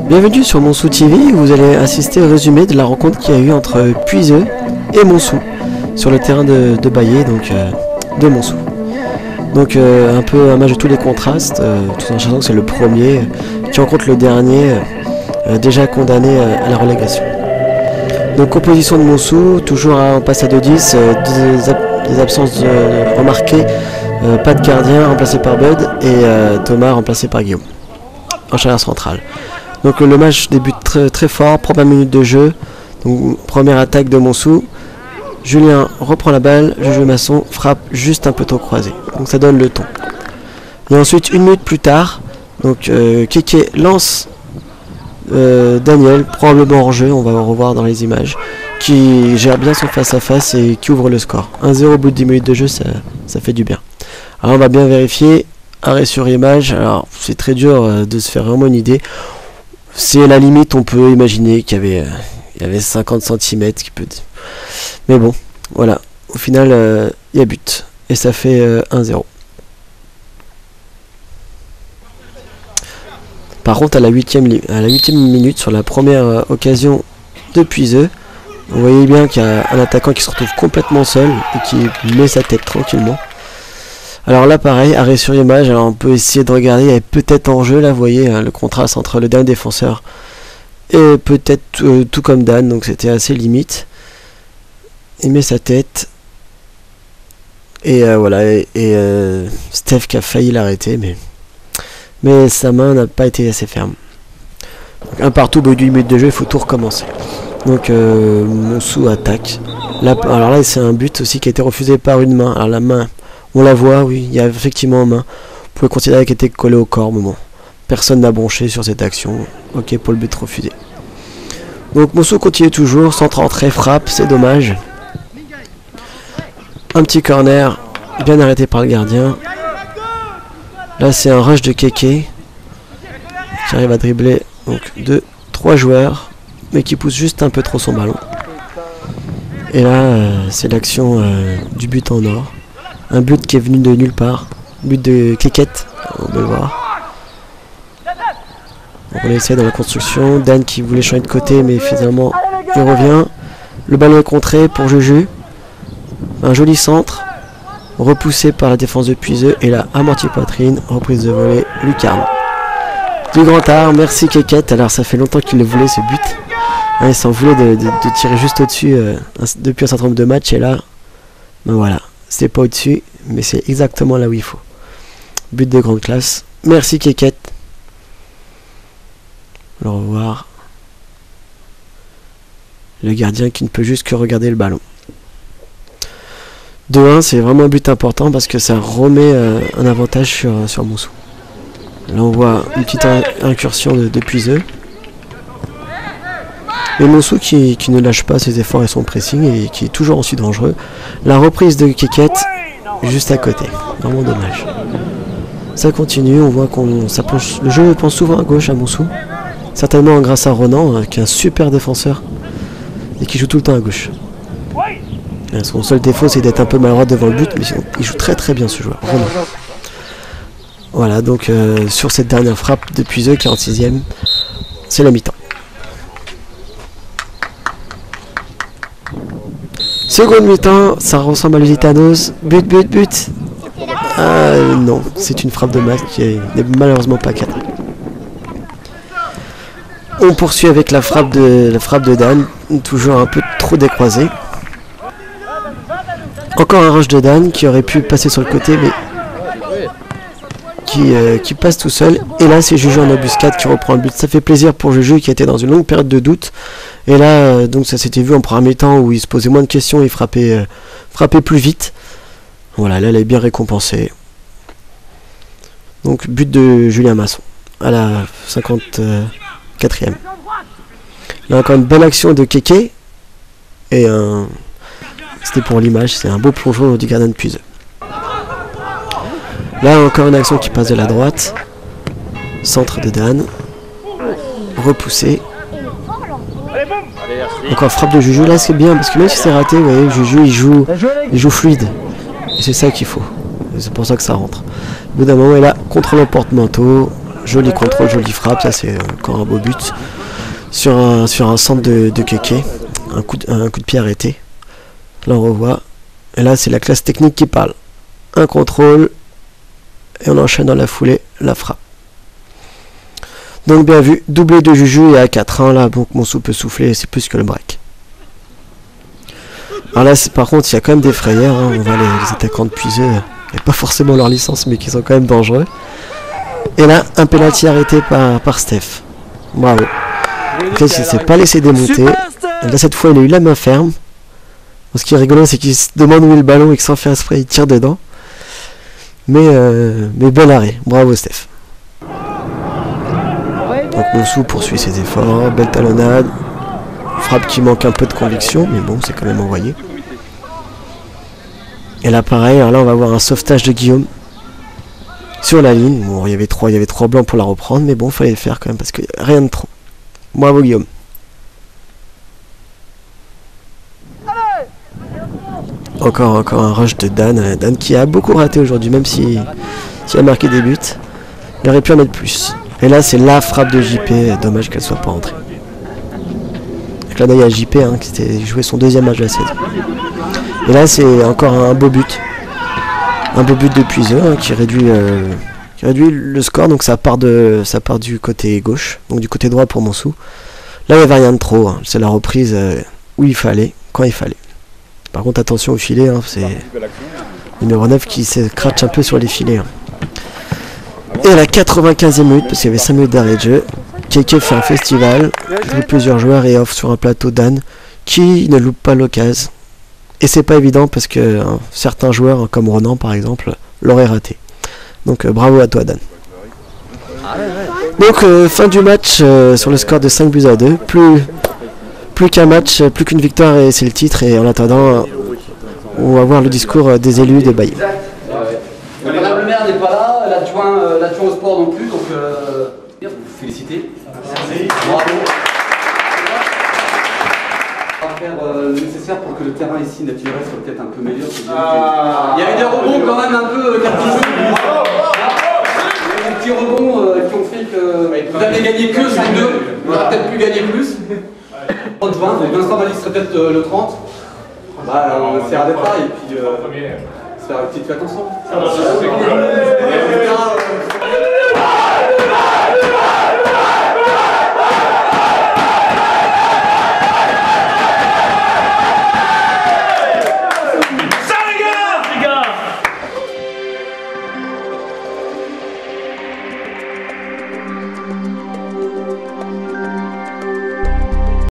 Bienvenue sur Montsou TV, où vous allez assister au résumé de la rencontre qu'il y a eu entre Puiseux et Montsou sur le terrain de Baillé, donc de Montsou. Donc un peu un match de tous les contrastes, tout en sachant que c'est le premier qui rencontre le dernier déjà condamné à la relégation. Donc composition de Montsou, toujours en passe à 2-10, des absences remarquées, pas de gardien remplacé par Bud et Thomas remplacé par Guillaume en charnière centrale. Donc le match débute très fort, première minute de jeu, donc première attaque de Montsou. Julien reprend la balle, Juju Masson frappe juste un peu trop croisé, donc ça donne le ton. Et ensuite, une minute plus tard, donc Kéké lance Daniel, probablement hors jeu, on va revoir dans les images, qui gère bien son face-à-face et qui ouvre le score. 1-0 au bout de 10 minutes de jeu, ça fait du bien. Alors on va bien vérifier, arrêt sur image, alors c'est très dur de se faire vraiment une idée. C'est à la limite, on peut imaginer qu'il y avait 50 cm qui peut... Mais bon, voilà. Au final, il y a but. Et ça fait 1-0. Par contre, à la 8e minute, sur la première occasion de Puiseux, vous voyez bien qu'il y a un attaquant qui se retrouve complètement seul et qui met sa tête tranquillement. Alors là, pareil, arrêt sur image. Alors on peut essayer de regarder. Il y avait peut-être en jeu, là, vous voyez, le contraste entre le dernier défenseur et peut-être tout comme Dan. Donc c'était assez limite. Il met sa tête. Et voilà. Et Steph qui a failli l'arrêter. Mais sa main n'a pas été assez ferme. Donc, un partout au bout d'8 minutes de jeu. Il faut tout recommencer. Donc Montsou attaque. Là, alors là, c'est un but aussi qui a été refusé par une main. Alors la main... On la voit, oui, il y a effectivement une main. Vous pouvez considérer qu'elle était collée au corps, mais bon. Personne n'a bronché sur cette action. Ok, pour le but refusé. Donc Montsou continue toujours, centre entrée, frappe, c'est dommage. Un petit corner, bien arrêté par le gardien. Là c'est un rush de Kéké, qui arrive à dribbler donc 2-3 joueurs, mais qui pousse juste un peu trop son ballon. Et là, c'est l'action du but en or. Un but qui est venu de nulle part. But de Kékette, on peut le voir. Donc on essaie dans la construction. Dan qui voulait changer de côté, mais finalement il revient. Le ballon est contré pour Juju. Un joli centre. Repoussé par la défense de Puiseux. Et là, amorti poitrine. Reprise de volée, lucarne. Du grand art, merci Kékette. Alors ça fait longtemps qu'il le voulait ce but. Il s'en voulait de tirer juste au-dessus depuis un certain nombre de matchs. Et là, ben voilà. C'est pas au-dessus, mais c'est exactement là où il faut. But de grande classe. Merci Kékette. Au revoir. Le gardien qui ne peut juste que regarder le ballon. 2-1, c'est vraiment un but important parce que ça remet un avantage sur Montsou. Là on voit une petite incursion de Puiseux. Et Montsou qui ne lâche pas ses efforts et son pressing et qui est toujours aussi dangereux. La reprise de Kékette juste à côté. Vraiment dommage. Ça continue, on voit le jeu pense souvent à gauche à Montsou. Certainement grâce à Ronan, qui est un super défenseur et qui joue tout le temps à gauche. Son seul défaut c'est d'être un peu maladroit devant le but, mais il joue très très bien ce joueur, Ronan. Voilà, donc sur cette dernière frappe de Puiseux, 46e, c'est la mi-temps. Seconde mi-temps, ça ressemble à Lusitanos. But. Non, c'est une frappe de Max qui n'est malheureusement pas cadrée. On poursuit avec la frappe de Dan, toujours un peu trop décroisée. Encore un rush de Dan qui aurait pu passer sur le côté, mais qui passe tout seul. Et là, c'est Juju en embuscade qui reprend le but. Ça fait plaisir pour Juju qui était dans une longue période de doute. Et là, donc ça s'était vu en premier temps où il se posait moins de questions, il frappait plus vite. Voilà, là, elle est bien récompensée. Donc, but de Julien Masson à la 54e. Là, encore une belle action de Kéké. Et c'était pour l'image, c'est un beau plongeon du gardien de Puiseux. Là, encore une action qui passe de la droite. Centre de Dan. Repoussé. Encore frappe de Juju. Là, c'est bien parce que même si c'est raté, vous voyez, Juju il joue fluide. Et c'est ça qu'il faut. C'est pour ça que ça rentre. Au bout d'un moment, il a contrôle en porte-manteau. Joli contrôle, jolie frappe, ça c'est encore un beau but. Sur un centre de Keke, un coup de pied arrêté. Là on revoit. Et là c'est la classe technique qui parle. Un contrôle. Et on enchaîne dans la foulée la frappe. Donc bien vu, doublé de Juju et à 4-1 là, donc Montsou peut souffler, c'est plus que le break. Alors là par contre il y a quand même des frayeurs, hein. On voit les attaquants de Puiseux, il n'y a pas forcément leur licence mais qui sont quand même dangereux. Et là un penalty arrêté par Steph. Bravo. Il ne s'est pas laissé démonter. Et là cette fois il a eu la main ferme. Ce qui est rigolo c'est qu'il se demande où est le ballon et que sans faire exprès il tire dedans. Mais bel arrêt, bravo Steph. Donc Montsou poursuit ses efforts, belle talonnade. Frappe qui manque un peu de conviction, mais bon, c'est quand même envoyé. Et là pareil, alors là on va voir un sauvetage de Guillaume sur la ligne. Bon, il y avait trois blancs pour la reprendre, mais bon, fallait le faire quand même parce que rien de trop. Bravo Guillaume. Encore un rush de Dan. Dan qui a beaucoup raté aujourd'hui, même s'il a marqué des buts. Il aurait pu en mettre plus. Et là c'est la frappe de JP, dommage qu'elle soit pas rentrée. Clin d'œil à JP hein, qui s'était joué son deuxième match de la saison. Et là c'est encore un beau but. Un beau but de Puiseux hein, qui réduit le score, donc ça part du côté gauche, donc du côté droit pour Montsou. Là il n'y avait rien de trop, hein. C'est la reprise où il fallait, quand il fallait. Par contre attention au filet, hein, c'est numéro 9 qui se crache un peu sur les filets. Hein. Et à la 95e minute, parce qu'il y avait 5 minutes d'arrêt de jeu, Keke fait un festival, avec plusieurs joueurs et offre sur un plateau Dan qui ne loupe pas l'occasion. Et c'est pas évident parce que certains joueurs, comme Ronan par exemple, l'auraient raté. Donc bravo à toi Dan. Donc fin du match sur le score de 5-2. Plus qu'un match, plus qu'une victoire et c'est le titre. Et en attendant, on va voir le discours des élus de Bailly. Madame le maire n'est pas là, l'adjoint au sport non plus, donc vous féliciter. Bravo. On va faire le nécessaire pour que le terrain ici naturel soit peut-être un peu meilleur. Il y a eu des rebonds quand même un peu cartoucheux. Il y a des petits rebonds qui ont fait que vous avez gagné que 5-2, on va peut-être plus gagner plus. 30 juin, donc Vincent m'a dit que ce serait peut-être le 30. Bah, on essaiera d'être là et puis faire une petite fête ensemble.